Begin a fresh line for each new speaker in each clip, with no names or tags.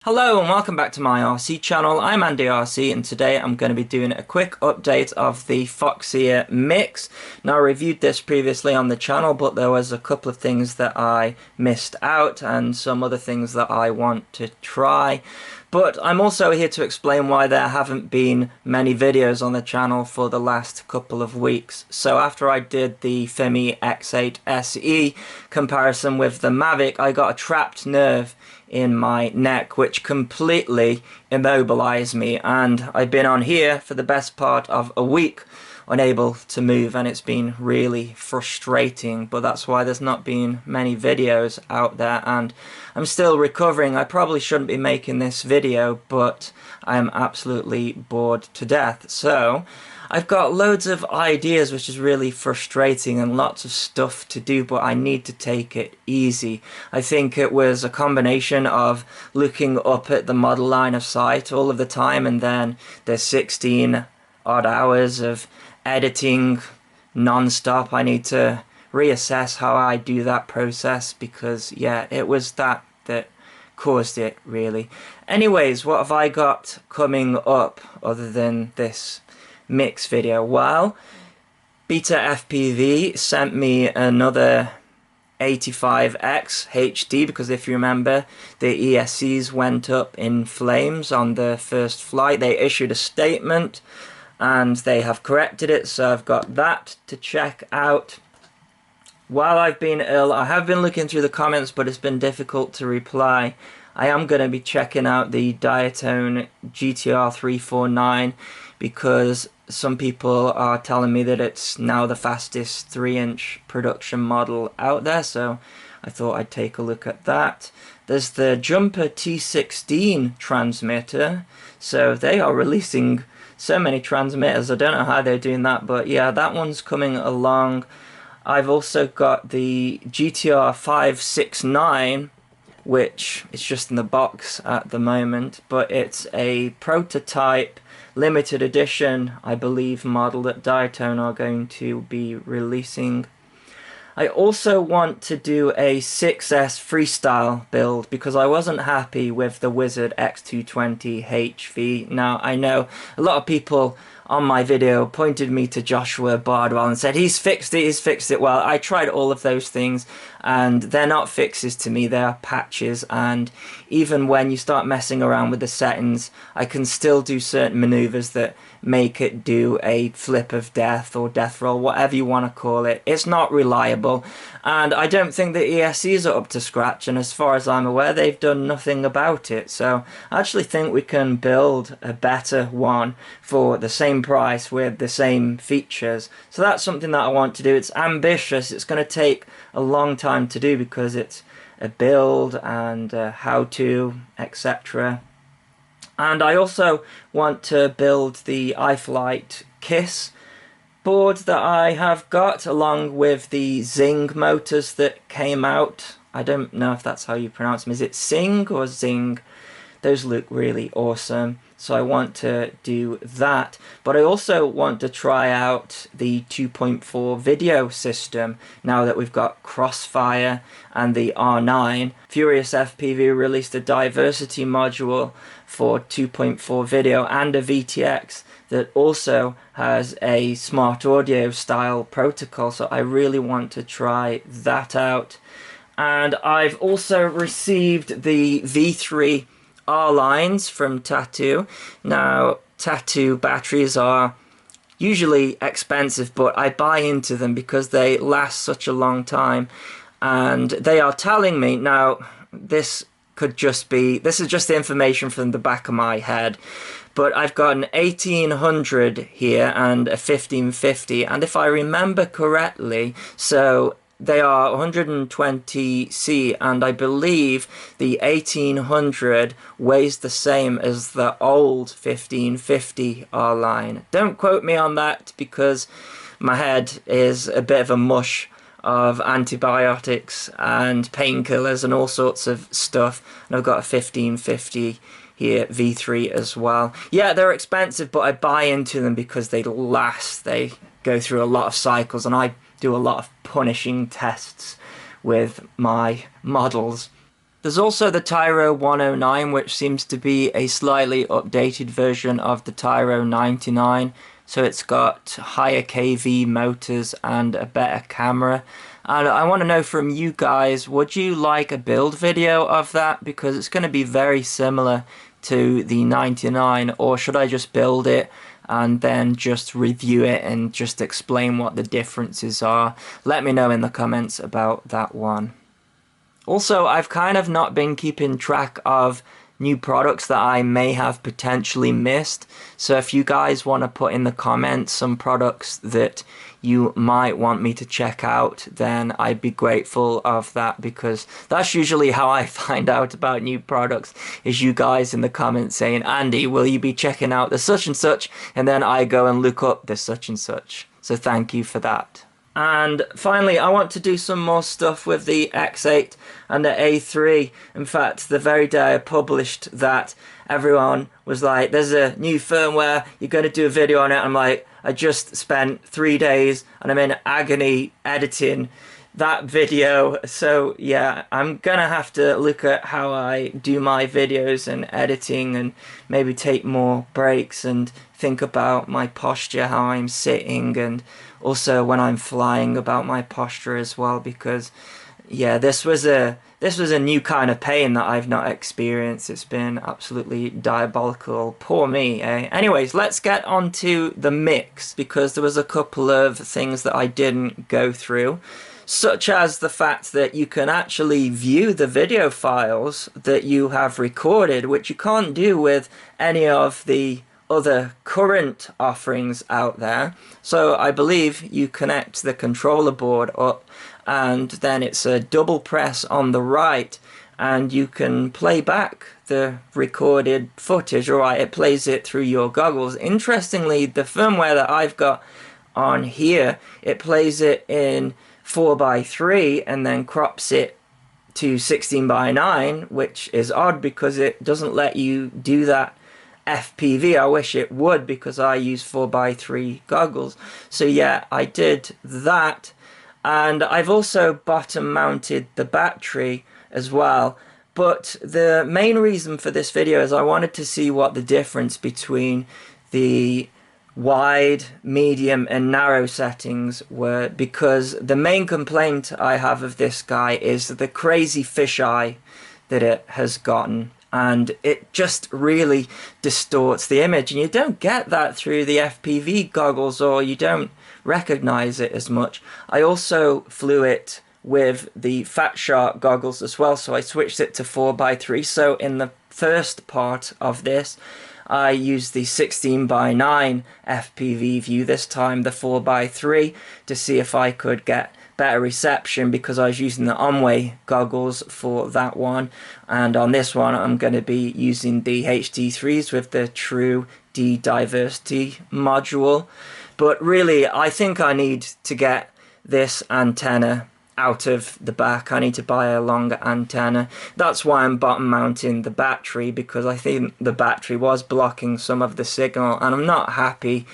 Hello and welcome back to my RC channel. I'm Andy RC and today I'm going to be doing a quick update of the Foxeer mix. Now, I reviewed this previously on the channel, but there was a couple of things that I missed out and some other things that I want to try. But I'm also here to explain why there haven't been many videos on the channel for the last couple of weeks. So after I did the Fimi X8 SE comparison with the Mavic, I got a trapped nerve in my neck which completely immobilized me, and I've been on here for the best part of a week unable to move, and it's been really frustrating. But that's why there's not been many videos out there, and I'm still recovering. I probably shouldn't be making this video, but I'm absolutely bored to death. So I've got loads of ideas, which is really frustrating, and lots of stuff to do, but I need to take it easy. I think it was a combination of looking up at the model line of sight all of the time, and then there's 16 odd hours of editing non-stop. I need to reassess how I do that process, because yeah, it was that caused it, really. Anyways, what have I got coming up other than this mix video? Well, Beta FPV sent me another 85X HD, because if you remember, the ESCs went up in flames on the first flight. They issued a statement and they have corrected it, so I've got that to check out. While I've been ill, I have been looking through the comments, but it's been difficult to reply. I am going to be checking out the Diatone GTR 349 because some people are telling me that it's now the fastest 3-inch production model out there, so I thought I'd take a look at that. There's the Jumper T16 transmitter, so they are releasing so many transmitters. I don't know how they're doing that, but yeah, that one's coming along. I've also got the GTR 569, which is just in the box at the moment, but it's a prototype limited edition, I believe, model that Diatone are going to be releasing. I also want to do a 6S freestyle build because I wasn't happy with the Wizard X220 HV. Now, I know a lot of people on my video pointed me to Joshua Bardwell and said he's fixed it. Well, I tried all of those things and they're not fixes to me, they're patches, and even when you start messing around with the settings, I can still do certain maneuvers that make it do a flip of death or death roll, whatever you want to call it. It's not reliable, and I don't think the ESCs are up to scratch, and as far as I'm aware, they've done nothing about it. So I actually think we can build a better one for the same price with the same features. So that's something that I want to do. It's ambitious, it's going to take a long time to do because it's a build and how to, etc. And I also want to build the iFlight KISS board that I have got, along with the Zing motors that came out. I don't know if that's how you pronounce them. Is it Sing or Zing? Those look really awesome, so I want to do that. But I also want to try out the 2.4 video system now that we've got Crossfire and the R9. Furious FPV released a diversity module for 2.4 video and a VTX that also has a smart audio style protocol, so I really want to try that out. And I've also received the V3 R lines from Tattoo. Now, Tattoo batteries are usually expensive, but I buy into them because they last such a long time, and they are telling me now, this is just the information from the back of my head, but I've got an 1800 here and a 1550, and if I remember correctly, so they are 120C, and I believe the 1800 weighs the same as the old 1550 R line. Don't quote me on that because my head is a bit of a mush of antibiotics and painkillers and all sorts of stuff, and I've got a 1550 here, V3 as well. Yeah, they're expensive, but I buy into them because they last. They go through a lot of cycles, and I do a lot of punishing tests with my models. There's also the Tyro 109, which seems to be a slightly updated version of the Tyro 99. So it's got higher kV motors and a better camera. And I want to know from you guys, would you like a build video of that? Because it's going to be very similar to the 99, or should I just build it and then just review it and just explain what the differences are? Let me know in the comments about that one. Also, I've kind of not been keeping track of new products that I may have potentially missed. So if you guys want to put in the comments some products that you might want me to check out, then I'd be grateful of that, because that's usually how I find out about new products, is you guys in the comments saying, Andy, will you be checking out the such and such? And then I go and look up the such and such. So thank you for that. And finally, I want to do some more stuff with the X8 and the A3. In fact, the very day I published that, everyone was like, there's a new firmware, you're going to do a video on it. I'm like, I just spent 3 days and I'm in agony editing that video. So yeah, I'm gonna have to look at how I do my videos and editing, and maybe take more breaks and think about my posture, how I'm sitting, and also when I'm flying about my posture as well, because yeah, this was a new kind of pain that I've not experienced. It's been absolutely diabolical. Poor me, eh? Anyways, let's get on to the mix, because there was a couple of things that I didn't go through, such as the fact that you can actually view the video files that you have recorded, which you can't do with any of the other current offerings out there. So I believe you connect the controller board up, and then it's a double press on the right, and you can play back the recorded footage. Alright, it plays it through your goggles. Interestingly, the firmware that I've got on here, it plays it in 4:3 and then crops it to 16:9, which is odd because it doesn't let you do that FPV. I wish it would, because I use 4:3 goggles. So yeah, I did that. And I've also bottom mounted the battery as well. But the main reason for this video is I wanted to see what the difference between the wide, medium and narrow settings were, because the main complaint I have of this guy is the crazy fisheye that it has gotten, and it just really distorts the image, and you don't get that through the FPV goggles, or you don't recognize it as much. I also flew it with the Fat Shark goggles as well, so I switched it to 4:3. So in the first part of this, I used the 16:9 FPV view, this time the 4:3, to see if I could get better reception, because I was using the Onway goggles for that one. And on this one, I'm going to be using the HD3s with the True D Diversity module. But really, I think I need to get this antenna out of the back. I need to buy a longer antenna. That's why I'm bottom mounting the battery, because I think the battery was blocking some of the signal, and I'm not happy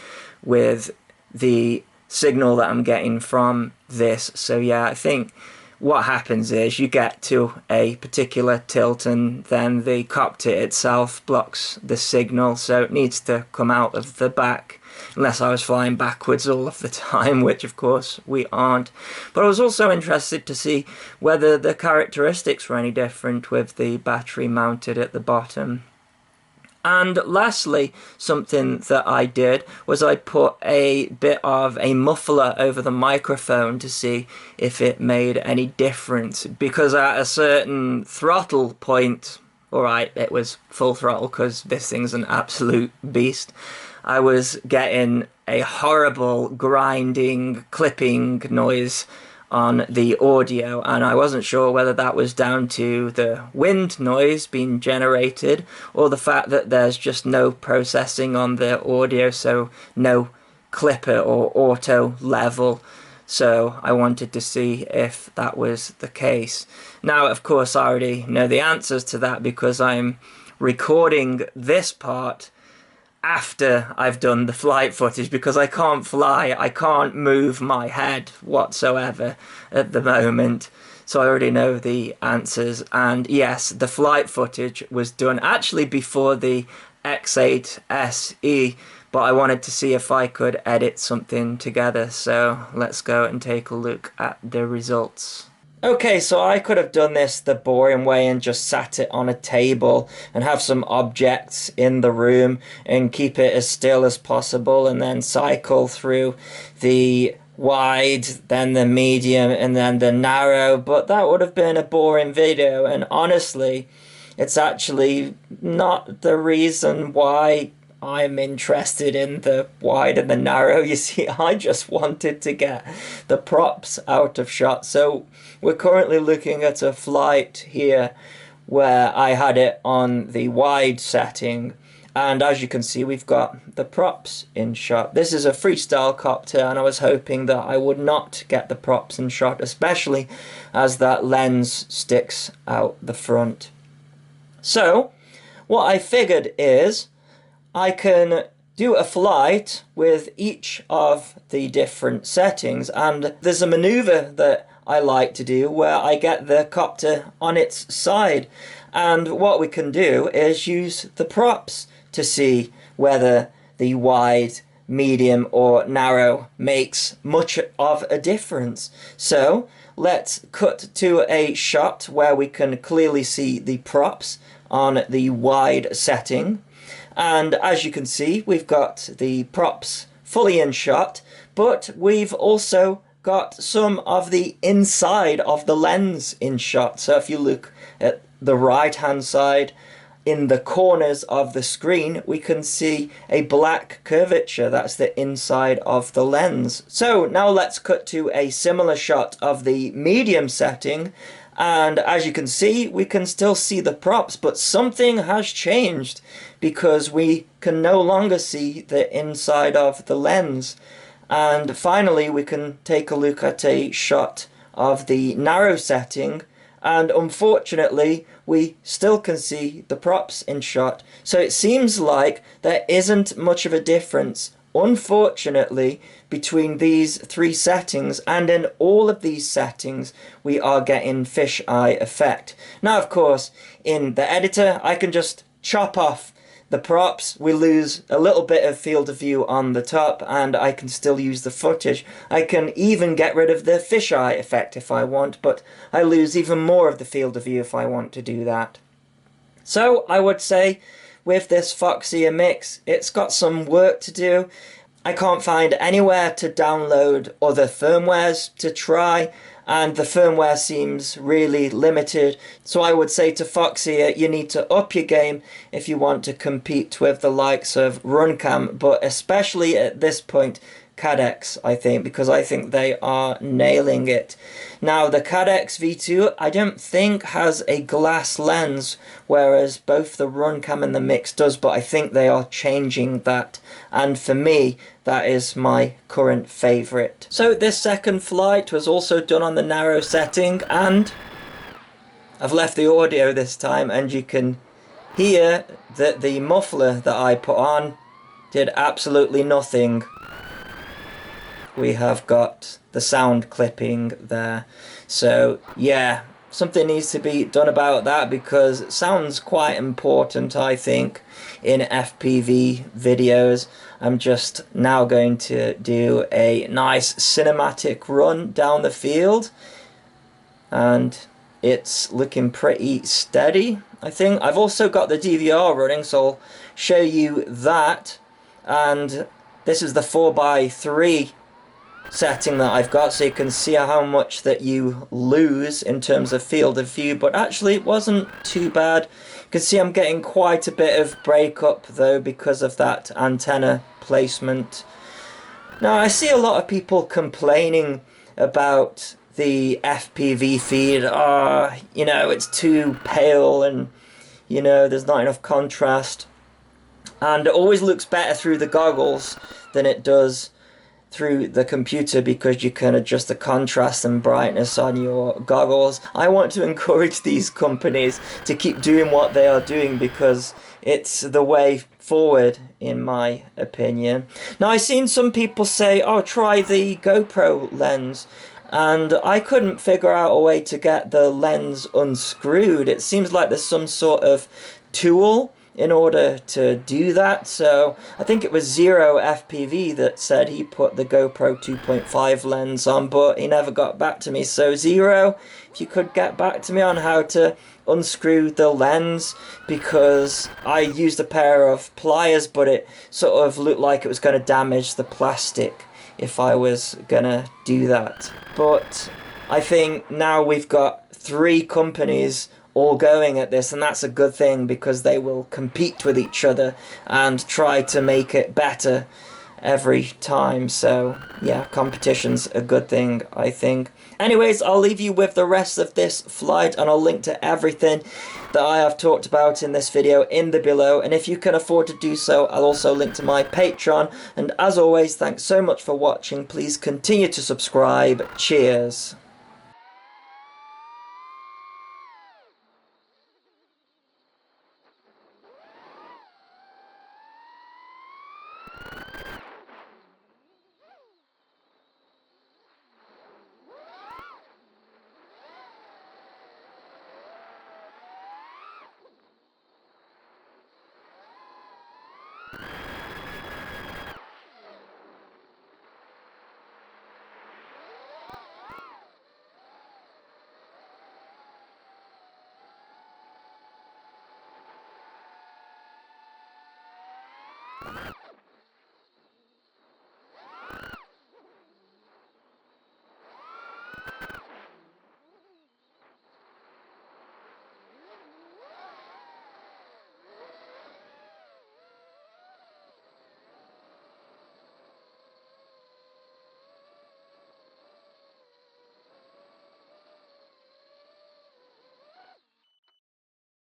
with the signal that I'm getting from this. So yeah, I think what happens is you get to a particular tilt, and then the cockpit itself blocks the signal, so it needs to come out of the back, unless I was flying backwards all of the time, which of course we aren't. But I was also interested to see whether the characteristics were any different with the battery mounted at the bottom. And lastly, something that I did was I put a bit of a muffler over the microphone to see if it made any difference, because at a certain throttle point, alright, it was full throttle because this thing's an absolute beast, I was getting a horrible grinding, clipping noise on the audio, and I wasn't sure whether that was down to the wind noise being generated, or the fact that there's just no processing on the audio, so no clipper or auto level. So I wanted to see if that was the case. Now, of course, I already know the answers to that, because I'm recording this part after I've done the flight footage, because I can't fly, I can't move my head whatsoever at the moment. so I already know the answers. And yes, the flight footage was done actually before the X8 SE, but I wanted to see if I could edit something together. So let's go and take a look at the results. Okay, so I could have done this the boring way and just sat it on a table and have some objects in the room and keep it as still as possible and then cycle through the wide, then the medium, and then the narrow, but that would have been a boring video, and honestly, it's actually not the reason why I'm interested in the wide and the narrow. You see, I just wanted to get the props out of shot. So we're currently looking at a flight here where I had it on the wide setting. And as you can see, we've got the props in shot. This is a freestyle copter, and I was hoping that I would not get the props in shot, especially as that lens sticks out the front. So what I figured is I can do a flight with each of the different settings, and there's a maneuver that I like to do where I get the copter on its side, and what we can do is use the props to see whether the wide, medium or narrow makes much of a difference. So let's cut to a shot where we can clearly see the props on the wide setting. And as you can see, we've got the props fully in shot, but we've also got some of the inside of the lens in shot. So if you look at the right hand side, in the corners of the screen, we can see a black curvature. That's the inside of the lens. So now let's cut to a similar shot of the medium setting. And as you can see, we can still see the props, but something has changed because we can no longer see the inside of the lens. And finally, we can take a look at a shot of the narrow setting, and unfortunately, we still can see the props in shot. So it seems like there isn't much of a difference, unfortunately, between these three settings, and in all of these settings we are getting fisheye effect. Now of course in the editor I can just chop off the props, we lose a little bit of field of view on the top, and I can still use the footage. I can even get rid of the fisheye effect if I want, but I lose even more of the field of view if I want to do that. So I would say with this Foxeer mix, it's got some work to do. I can't find anywhere to download other firmwares to try, and the firmware seems really limited. So I would say to Foxeer, you need to up your game if you want to compete with the likes of Runcam, but especially at this point, Cadex, I think, because I think they are nailing it. Now, the Cadex V2, I don't think has a glass lens, whereas both the Runcam and the Mix does, but I think they are changing that. And for me, that is my current favourite. So this second flight was also done on the narrow setting, and I've left the audio this time, and you can hear that the muffler that I put on did absolutely nothing. We have got the sound clipping there. So yeah, something needs to be done about that, because it sounds quite important, I think, in FPV videos. I'm just now going to do a nice cinematic run down the field, and it's looking pretty steady, I think. I've also got the DVR running, so I'll show you that. And this is the 4x3 setting that I've got, so you can see how much that you lose in terms of field of view, but actually it wasn't too bad. You can see I'm getting quite a bit of breakup though because of that antenna placement. Now I see a lot of people complaining about the FPV feed. You know, it's too pale, and you know, there's not enough contrast, and it always looks better through the goggles than it does through the computer, because you can adjust the contrast and brightness on your goggles. I want to encourage these companies to keep doing what they are doing, because it's the way forward in my opinion. Now I've seen some people say, oh, try the GoPro lens, and I couldn't figure out a way to get the lens unscrewed. It seems like there's some sort of tool in order to do that. So I think it was Zero FPV that said he put the GoPro 2.5 lens on, but he never got back to me. So Zero, if you could get back to me on how to unscrew the lens, because I used a pair of pliers, but it sort of looked like it was going to damage the plastic if I was gonna do that. But I think now we've got three companies all going at this, and that's a good thing because they will compete with each other and try to make it better every time. So yeah, competition's a good thing, I think. Anyways, I'll leave you with the rest of this flight, and I'll link to everything that I have talked about in this video in the below, and if you can afford to do so, I'll also link to my Patreon. And as always, thanks so much for watching. Please continue to subscribe. Cheers.